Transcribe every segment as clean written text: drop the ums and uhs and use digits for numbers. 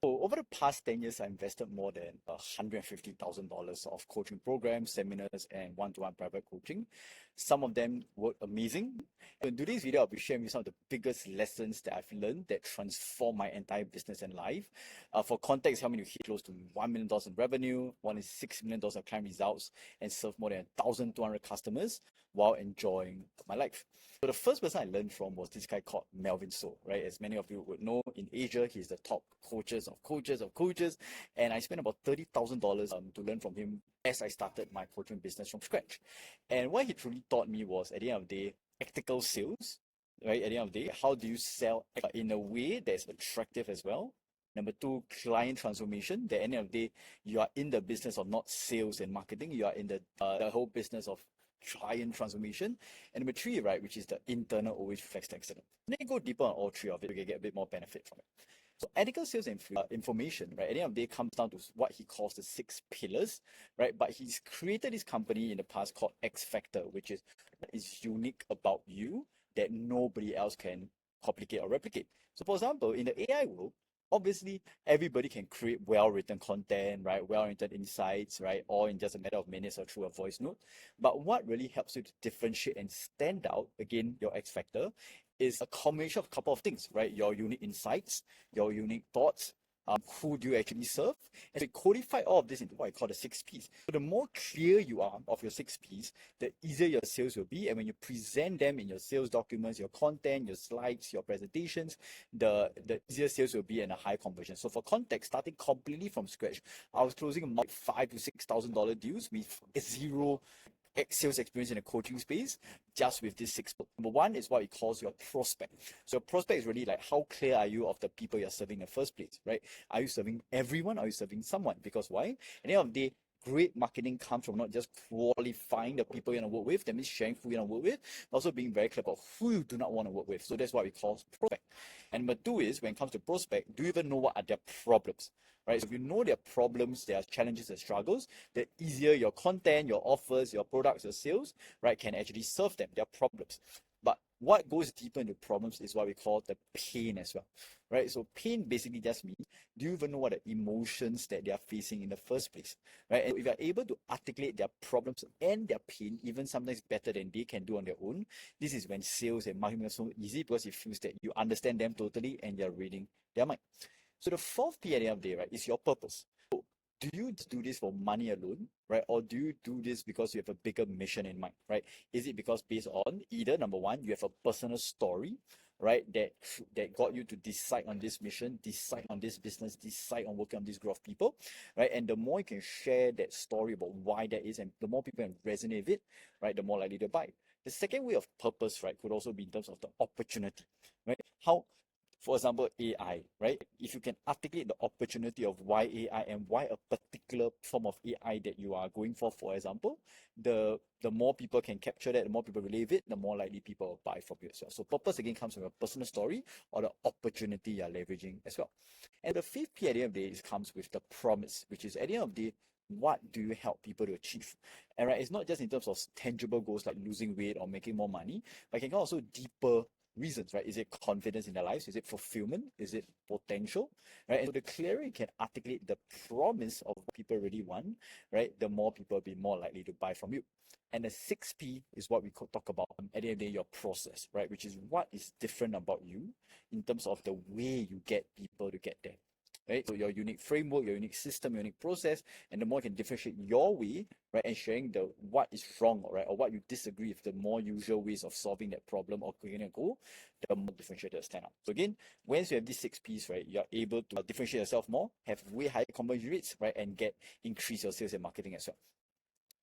So over the past 10 years, I invested more than $150,000 of coaching programs, seminars, and one-to-one private coaching. Some of them were amazing. In today's video, I'll be sharing with some of the biggest lessons that I've learned that transform my entire business and life. For context, help me to hit close to $1 million in revenue, more than $6 million of client results, and serve more than 1,200 customers while enjoying my life. So the first person I learned from was this guy called Melvin, right? As many of you would know, in Asia, he's the top coaches of coaches. And I spent about $30,000 to learn from him as I started my coaching business from scratch. And what he truly taught me was, at the end of the day, tactical sales, right? At the end of the day, how do you sell in a way that's attractive as well? Number two, client transformation. At the end of the day, you are in the business of not sales and marketing. You are in the whole business of client transformation. And number three, right, which is the internal always reflects the external. And then you go deeper on all three of it, you can get a bit more benefit from it. So ethical sales and information, right, at the end of the day comes down to what he calls the 6 pillars, right? But he's created this company in the past called X Factor, which is what is unique about you that nobody else can complicate or replicate. So for example, in the AI world, obviously everybody can create well-written content, right? Well-written insights, right? Or in just a matter of minutes or through a voice note. But what really helps you to differentiate and stand out, again, your X factor, is a combination of a couple of things, right? Your unique insights, your unique thoughts, who do you actually serve? And we codify all of this into what I call the 6 Ps. So the more clear you are of your 6 Ps, the easier your sales will be. And when you present them in your sales documents, your content, your slides, your presentations, the easier sales will be and a high conversion. So for context, starting completely from scratch, I was closing about $5,000 to $6,000 deals with zero sales experience in the coaching space, just with this 6. Number one is what it calls your prospect. So your prospect is really like, how clear are you of the people you're serving in the first place, right? Are you serving everyone? Are you serving someone? Because why? At the end of the day, great marketing comes from not just qualifying the people you're going to work with, that means sharing who you're going to work with, but also being very clear about who you do not want to work with. So that's what we call prospect. And number two is, when it comes to prospect, do you even know what are their problems? Right? So if you know their problems, their challenges and struggles, the easier your content, your offers, your products, your sales, right, can actually serve them, their problems. But what goes deeper into problems is what we call the pain as well, right? So pain basically just means, do you even know what the emotions that they are facing in the first place, right? And if you are able to articulate their problems and their pain, even sometimes better than they can do on their own, this is when sales and marketing are so easy, because it feels that you understand them totally and you're reading their mind. So the fourth P at the end of the day, right, is your purpose. So do you do this for money alone, right? Or do you do this because you have a bigger mission in mind, right? Is it because based on either, number one, you have a personal story, right, that got you to decide on this mission, decide on this business, decide on working on this group of people, right? And the more you can share that story about why that is, and the more people can resonate with it, right, the more likely to buy. The second way of purpose, right, could also be in terms of the opportunity, right? How, for example, AI, right? If you can articulate the opportunity of why AI and why a particular form of AI that you are going for example, the more people can capture that, the more people relate it, the more likely people will buy from you as well. So purpose again comes from a personal story or the opportunity you're leveraging as well. And the fifth P at the end of the day comes with the promise, which is at the end of the day, what do you help people to achieve? And right, it's not just in terms of tangible goals like losing weight or making more money, but it can go also deeper reasons, right? Is it confidence in their lives? Is it fulfillment? Is it potential? Right? And so the clearer you can articulate the promise of what people really want, right, the more people will be more likely to buy from you. And the 6P is what we could talk about at the end of the day, your process, right? Which is what is different about you in terms of the way you get people to get there. Right? So your unique framework, your unique system, your unique process, and the more you can differentiate your way, right, and sharing the what is wrong, right, or what you disagree with the more usual ways of solving that problem or creating a goal, the more differentiated stand out. So again, once you have these 6 Ps, right, you're able to differentiate yourself more, have way higher conversion rates, right, and increase your sales and marketing as well.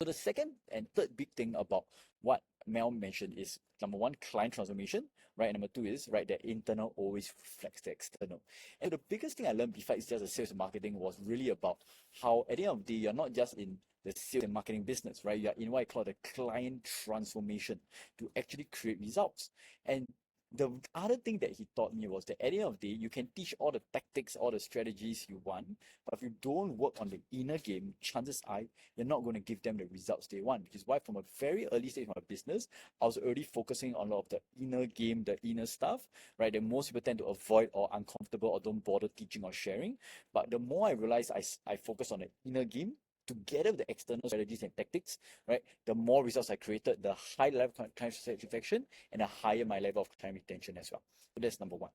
So the second and third big thing about what Mel mentioned is, number one, client transformation, right? And number two is, right, that internal always reflects the external. And the biggest thing I learned besides just the sales and marketing was really about how at the end of the day, you're not just in the sales and marketing business, right? You're in what I call the client transformation to actually create results. And The other thing that he taught me was that at the end of the day, you can teach all the tactics, all the strategies you want, but if you don't work on the inner game, chances are you're not going to give them the results they want. Which is why from a very early stage of my business, I was already focusing on a lot of the inner game, the inner stuff, right? That most people tend to avoid or uncomfortable or don't bother teaching or sharing. But the more I realized I focus on the inner game, together with the external strategies and tactics, right, the more results I created, the high level of client satisfaction and the higher my level of client retention as well. So that's number one.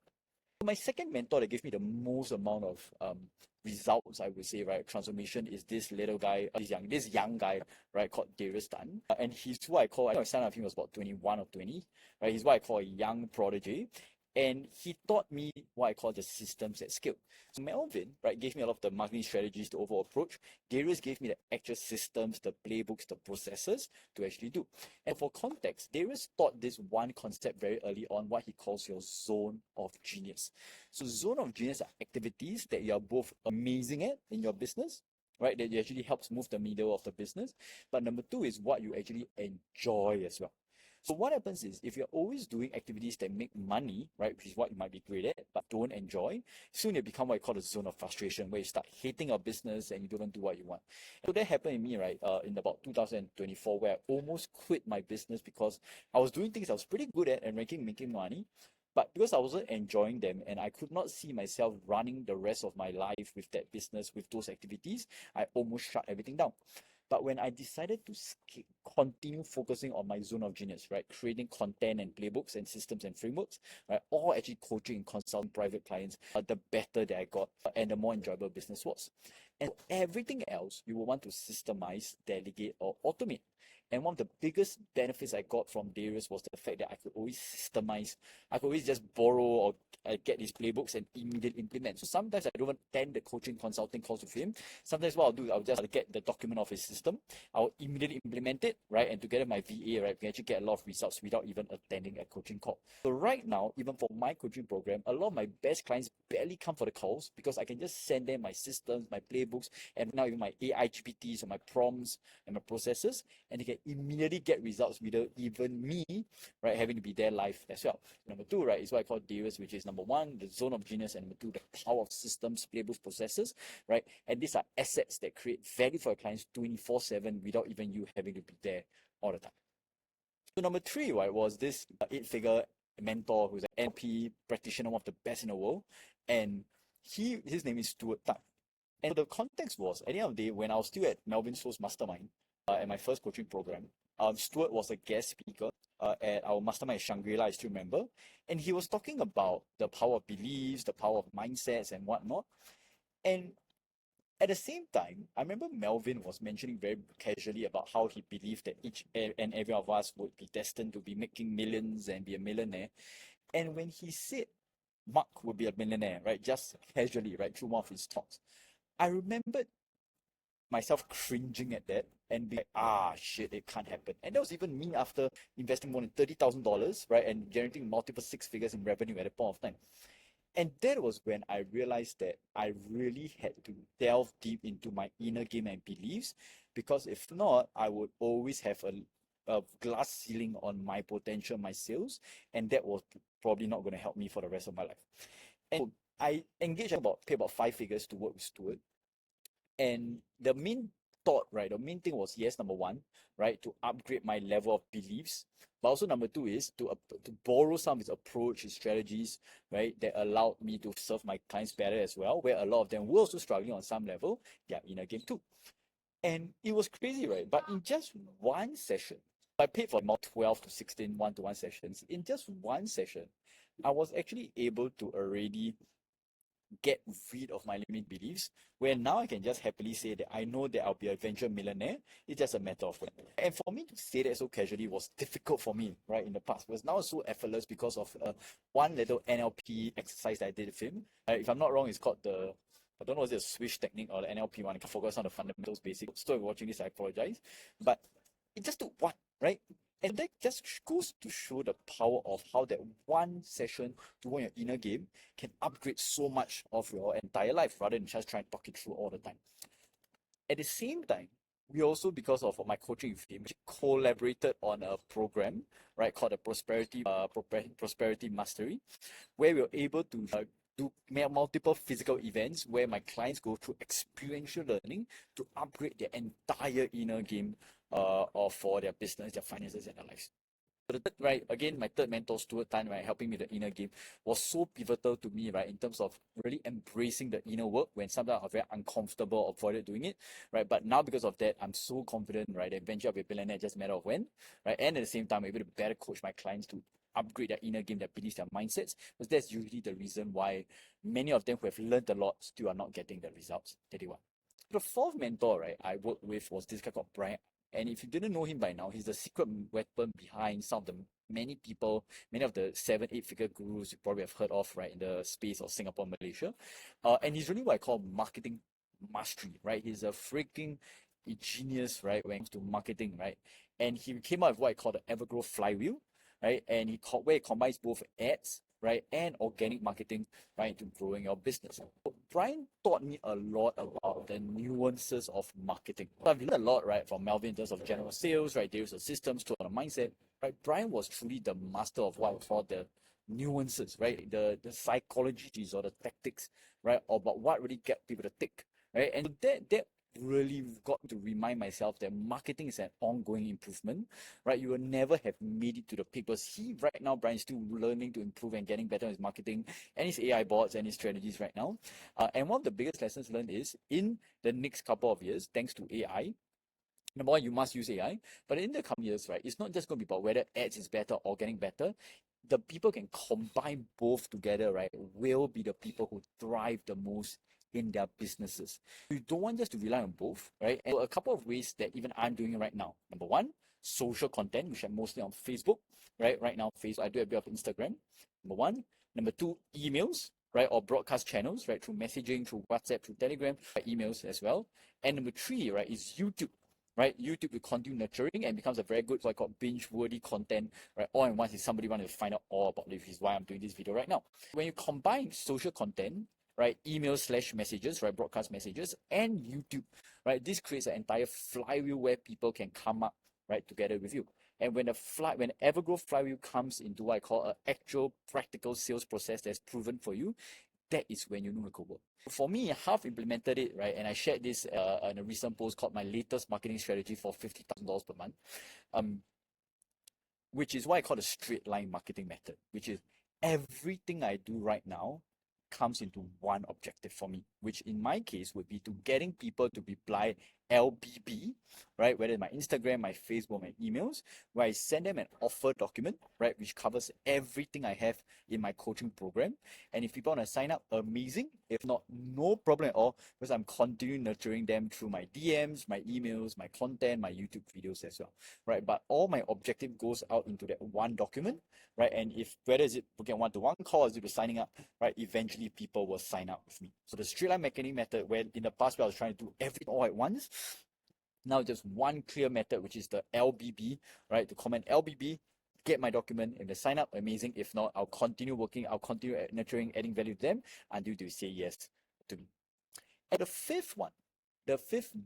So my second mentor that gave me the most amount of results, I would say, right, transformation is this little guy, this young guy, right, called Darius Tan. And he's who I call, I think I signed up with him was about 21 or 20, right? He's what I call a young prodigy. And he taught me what I call the systems at scale. So Melvin, right, gave me a lot of the marketing strategies, the overall approach. Darius gave me the actual systems, the playbooks, the processes to actually do. And for context, Darius taught this one concept very early on, what he calls your zone of genius. So zone of genius are activities that you are both amazing at in your business, right? That actually helps move the middle of the business. But number two is what you actually enjoy as well. So what happens is if you're always doing activities that make money, right, which is what you might be great at, but don't enjoy, soon you become what I call a zone of frustration, where you start hating your business and you don't do what you want. So that happened in me, right, in about 2024, where I almost quit my business because I was doing things I was pretty good at and making money. But because I wasn't enjoying them and I could not see myself running the rest of my life with that business, with those activities, I almost shut everything down. But when I decided to continue focusing on my zone of genius, right, creating content and playbooks and systems and frameworks, right, all actually coaching and consulting private clients, the better that I got and the more enjoyable business was. And everything else, you will want to systemize, delegate, or automate. And one of the biggest benefits I got from Darius was the fact that I could always systemize. I could always just borrow or get these playbooks and immediately implement. So sometimes I don't even attend the coaching consulting calls with him. Sometimes what I'll do, I'll just get the document of his system. I'll immediately implement it, right? And together with my VA, right, we can actually get a lot of results without even attending a coaching call. So right now, even for my coaching program, a lot of my best clients barely come for the calls because I can just send them my systems, my playbooks, and now even my AI GPTs or my prompts and my processes, and they can immediately get results without even me, right, having to be there live as well. Number two, right, is what I call Darius, which is number one, the zone of genius, and number two, the power of systems, playbooks, processes, right? And these are assets that create value for your clients 24/7 without even you having to be there all the time. So number three, right, was this eight-figure mentor who's an NLP practitioner, one of the best in the world, and his name is Stuart. And so the context was, at the end of the day, when I was still at Melvin Show's mastermind, at my first coaching program, Stuart was a guest speaker at our mastermind at Shangri-La, I still remember. And he was talking about the power of beliefs, the power of mindsets and whatnot. And at the same time, I remember Melvin was mentioning very casually about how he believed that each and every of us would be destined to be making millions and be a millionaire. And when he said Marc would be a millionaire, right, just casually, right, through one of his talks, I remembered myself cringing at that and be like, shit, it can't happen. And that was even me after investing more than $30,000, right, and generating multiple six figures in revenue at a point of time. And that was when I realized that I really had to delve deep into my inner game and beliefs, because if not, I would always have a glass ceiling on my potential, my sales, and that was probably not going to help me for the rest of my life. And I engaged pay about 5 figures to work with Stuart. And the main thought, right, the main thing was, yes, number one, right, to upgrade my level of beliefs. But also number two is to borrow some of his approach, his strategies, right, that allowed me to serve my clients better as well, where a lot of them were also struggling on some level, yeah, in a game too. And it was crazy, right? But in just one session, I paid for about 12 to 16 one-to-one sessions. In just one session, I was actually able to already get rid of my limiting beliefs, where now I can just happily say that I know that I'll be a eventual millionaire. It's just a matter of when. And for me to say that so casually was difficult for me, right, in the past. But now it's so effortless because of one little NLP exercise that I did with him. If I'm not wrong, it's called I don't know if it's a Swish technique or the NLP one. I can focus on the fundamentals, basics. So if you're watching this, I apologize. But it just took one, right? And that just goes to show the power of how that one session to win your inner game can upgrade so much of your entire life rather than just trying to talk it through all the time. At the same time, we also, because of my coaching with him, collaborated on a program, right, called the Prosperity Mastery, where we were able to do multiple physical events where my clients go through experiential learning to upgrade their entire inner game or for their business, their finances, and their lives. So the third, right, again, my third mentor, Stuart, right, helping me the inner game, was so pivotal to me, right, in terms of really embracing the inner work when sometimes I'm very uncomfortable or avoided doing it, right. But now because of that, I'm so confident, right, that eventually I'll be a billionaire, just a matter of when, right. And at the same time, I'm able to better coach my clients to upgrade their inner game, their beliefs, their mindsets, because that's usually the reason why many of them who have learned a lot still are not getting the results that they want. The fourth mentor, right, I worked with was this guy called Bryan. And if you didn't know him by now, he's the secret weapon behind some of the many of the 7-8 figure gurus you probably have heard of, right, in the space of Singapore, Malaysia. And he's really what I call marketing mastery, right? He's a freaking genius, right, when it comes to marketing, right? And he came up with what I call the Evergrowth Flywheel, right? And where he combines both ads, right, and organic marketing, right, into growing your business. Bryan taught me a lot about the nuances of marketing. So I've learned a lot, right, from Melvin in terms of general sales, right, Darius the systems, to the mindset, right. Bryan was truly the master of what I call the nuances, right, the psychologies or the tactics, right, about what really get people to tick, right. And that really got to remind myself that marketing is an ongoing improvement, right? You will never have made it to the peak, because right now, Bryan is still learning to improve and getting better at his marketing and his AI bots and his strategies right now. And one of the biggest lessons learned is in the next couple of years, thanks to AI, number one, you must use AI, but in the coming years, right, it's not just going to be about whether ads is better or getting better. The people can combine both together, right, will be the people who thrive the most in their businesses. You don't want just to rely on both, right? And so a couple of ways that even I'm doing it right now. Number one, social content, which I'm mostly on Facebook, right? Right now, Facebook, I do a bit of Instagram. Number one. Number two, emails, right? Or broadcast channels, right? Through messaging, through WhatsApp, through Telegram, emails as well. And number three, right, is YouTube. Right, YouTube will continue nurturing and becomes a very good, what I call binge-worthy content, right? All in once if somebody wants to find out all about this, is why I'm doing this video right now. When you combine social content, right, email/messages, right, broadcast messages, and YouTube, right, this creates an entire flywheel where people can come up, right, together with you. And when Evergrowth Flywheel comes into what I call an actual practical sales process that's proven for you, that is when you know it could work. For me, I have implemented it, right? And I shared this in a recent post called my latest marketing strategy for $50,000 per month, which is what I call the straight line marketing method, which is everything I do right now comes into one objective for me, which in my case would be to getting people to reply LBB, right? Whether my Instagram, my Facebook, my emails, where I send them an offer document, right? Which covers everything I have in my coaching program. And if people want to sign up, amazing. If not, no problem at all, because I'm continuing nurturing them through my DMs, my emails, my content, my YouTube videos as well, right? But all my objective goes out into that one document, right? And if whether is it booking one-to-one call or is it signing up, right? Eventually people will sign up with me. So the straight line marketing method, where in the past where I was trying to do everything all at once, now just one clear method, which is the LBB, right? To comment LBB, get my document. If they sign up, amazing. If not, I'll continue working, I'll continue nurturing, adding value to them until they say yes to me. And the fifth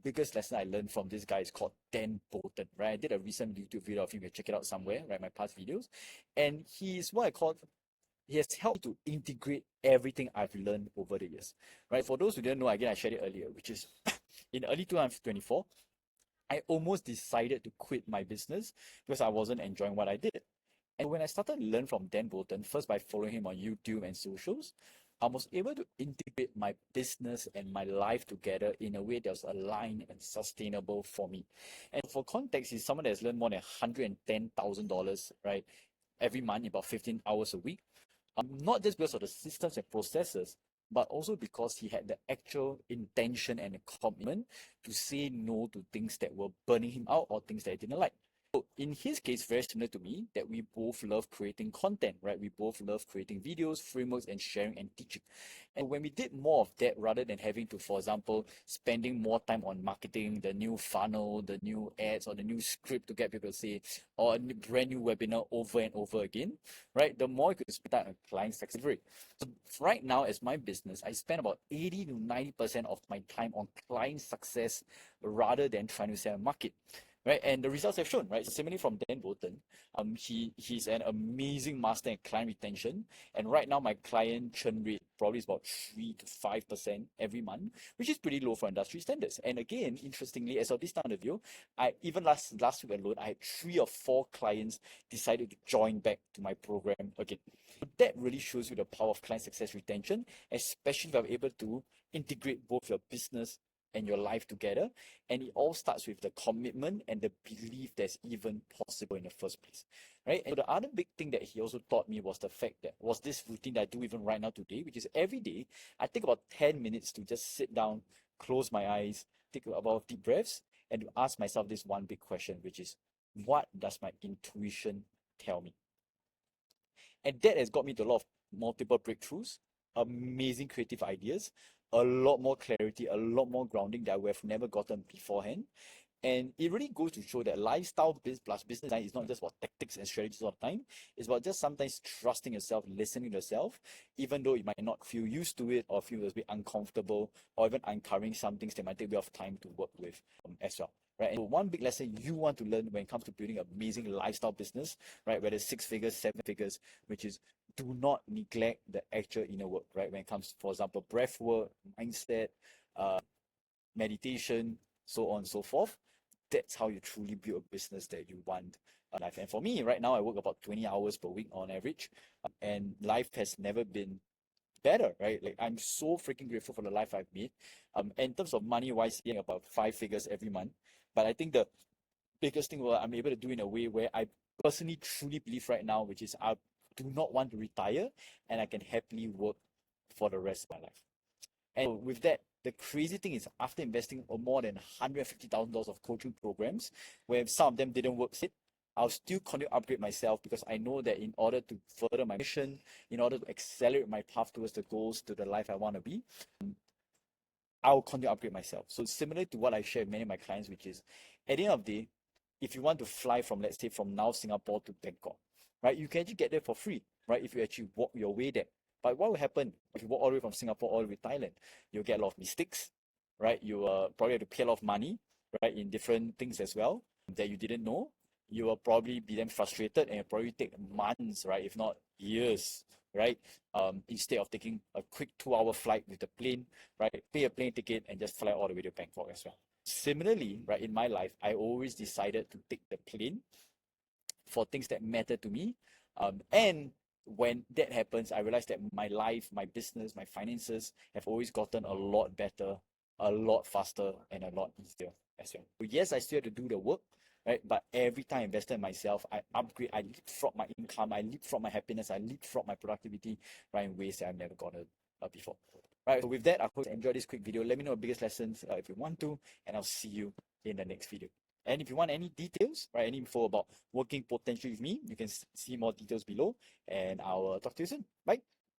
biggest lesson I learned from this guy is called Dan Bolton, right? I did a recent YouTube video of him. You can check it out somewhere, right? My past videos. And he's what I call, he has helped to integrate everything I've learned over the years, right? For those who didn't know, again, I shared it earlier, which is in early 2024, I almost decided to quit my business because I wasn't enjoying what I did. And when I started to learn from Dan Bolton, first by following him on YouTube and socials, I was able to integrate my business and my life together in a way that was aligned and sustainable for me. And for context, he's someone that has learned more than $110,000, right, every month, about 15 hours a week. Not just because of the systems and processes, but also because he had the actual intention and the commitment to say no to things that were burning him out or things that he didn't like. So in his case, very similar to me, that we both love creating content, right? We both love creating videos, frameworks, and sharing and teaching. And when we did more of that, rather than having to, for example, spending more time on marketing, the new funnel, the new ads, or the new script to get people to say, or a brand new webinar over and over again, right? The more you could spend time on client success rate. So right now, as my business, I spend about 80 to 90% of my time on client success rather than trying to sell a market. Right, and the results have shown, right? So similarly from Bolton, he's an amazing master in client retention, and right now my client churn rate probably is about 3 to 5% every month, which is pretty low for industry standards. And again, interestingly, as of this time of view, I even last week alone, I had 3 or 4 clients decided to join back to my program again. So that really shows you the power of client success retention, especially if I'm able to integrate both your business and your life together. And it all starts with the commitment and the belief that's even possible in the first place, right? And so the other big thing that he also taught me was the fact that was this routine that I do even right now today, which is every day I take about 10 minutes to just sit down, close my eyes, take about deep breaths, and to ask myself this one big question, which is, what does my intuition tell me? And that has got me to a lot of multiple breakthroughs, amazing creative ideas, a lot more clarity, a lot more grounding that I would have never gotten beforehand. And it really goes to show that lifestyle plus business design is not just about tactics and strategies all the time. It's about just sometimes trusting yourself, listening to yourself, even though you might not feel used to it or feel a bit uncomfortable, or even uncovering some things that might take a bit of time to work with as well. Right. And so one big lesson you want to learn when it comes to building an amazing lifestyle business, right? Whether it's 6 figures, 7 figures, which is do not neglect the actual inner work, right? When it comes to, for example, breath work, mindset, meditation, so on and so forth. That's how you truly build a business that you want in life. And for me, right now, I work about 20 hours per week on average, and life has never been better, right? Like I'm so freaking grateful for the life I've made. In terms of money wise, getting about 5 figures every month. But I think the biggest thing what I'm able to do in a way where I personally truly believe right now, which is I do not want to retire and I can happily work for the rest of my life. And so with that, the crazy thing is after investing more than $150,000 of coaching programs, where some of them didn't work, I'll still continue to upgrade myself because I know that in order to further my mission, in order to accelerate my path towards the goals to the life I want to be, I'll continue to upgrade myself. So similar to what I share with many of my clients, which is at the end of the day, if you want to fly from, let's say, from now Singapore to Bangkok, right, you can actually get there for free, right, if you actually walk your way there. But what will happen if you walk all the way from Singapore all the way to Thailand? You'll get a lot of mistakes, right? You probably have to pay a lot of money, right, in different things as well that you didn't know. You will probably be then frustrated and it'll probably take months, right, if not years, right? Instead of taking a quick 2-hour flight with the plane, right? Pay a plane ticket and just fly all the way to Bangkok as well. Similarly, right, in my life, I always decided to take the plane for things that matter to me. And when that happens, I realized that my life, my business, my finances have always gotten a lot better, a lot faster, and a lot easier as well. So yes, I still have to do the work, right? But every time I invested in myself, I upgrade, I leapfrog my income, I leapfrog my happiness, I leapfrog my productivity, right, in ways that I've never gotten before. Right, so with that, I hope you enjoyed this quick video. Let me know your biggest lessons if you want to, and I'll see you in the next video. And if you want any details, right, any info about working potentially with me, you can see more details below, and I'll talk to you soon. Bye.